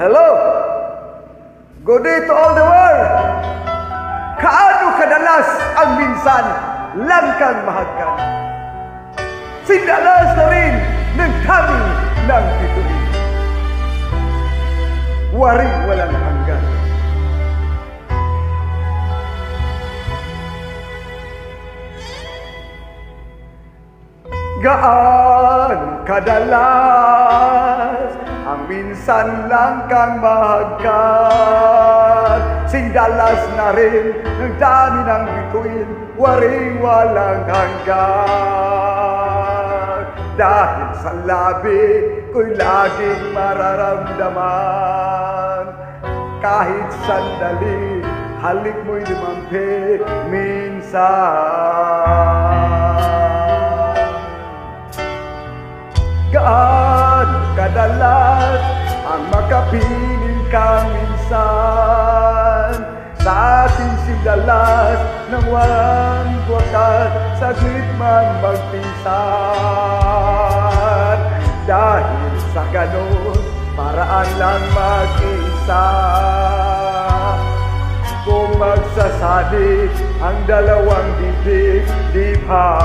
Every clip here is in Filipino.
Hello! Good day to all the world! Kaano kadalas ang minsan lang kang mahagkan? Sindalas na rin ng kami ng bituin. Waring walang hanggan. Gaan kadalas ang minsan lang kang mahagkan. Sindalas na rin ng dami ng bituin, waring walang hanggan. Dahil sa labi ko'y laging mararamdaman, kahit sandali, halik mo'y lumampi minsan. Gaano kadalas ang makapiling ka minsan sa ating sindalas ng walang wakas, saglit man magpinsan. Dahil sa ganon, paraan lang mag-isa. Kung magsasadik ang dalawang bibig, di ba?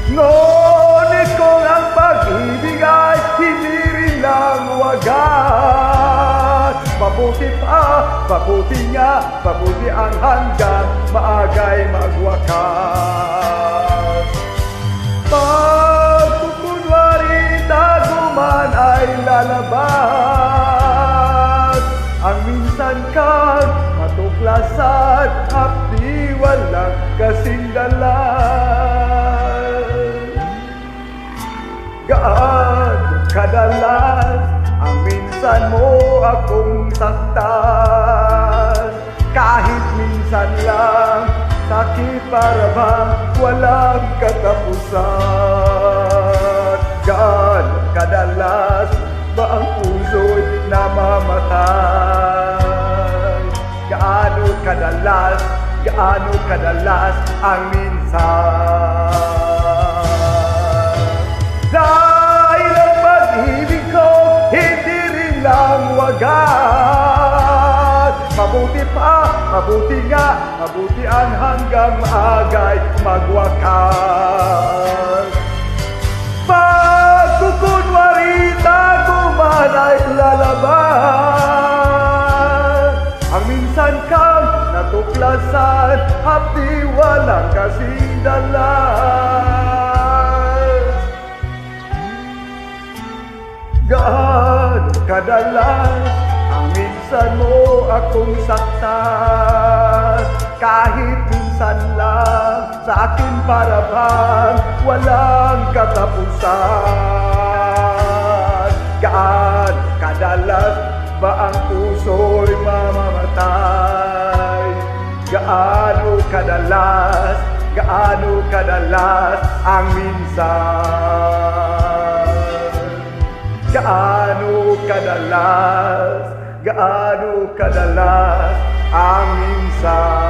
Ngunit kung ang pag-ibig ay hindi rin lang wagas, mabuti nga, mabuti ang hanggang maagay magwakas. Pagkukunwari tago man ay lalabas, ang minsan kang matuklasan, hapdi walang kasindalan. Gaano kadalas ang minsan mo akong saktan, kahit minsan lang, sakit para bang walang katapusan. Gaano kadalas ba ang puso'y namamatay? Gaano kadalas ang minsan? Dahil ang pag-ibig ko hindi rin lang wagas, mabuti nga, mabuti ang hanggang maagay magwakas. Pagkukunwari tago man ay lalabas, ang minsan kang natuklasan, hapdi walang kasindalan. Gaano kadalas ang minsan mo akong saktan, kahit minsan lang, sa akin para bang walang katapusan. Gaano kadalas ba ang puso'y mamamatay? Gaano kadalas ang minsan? Gaano kadalas ang minsan?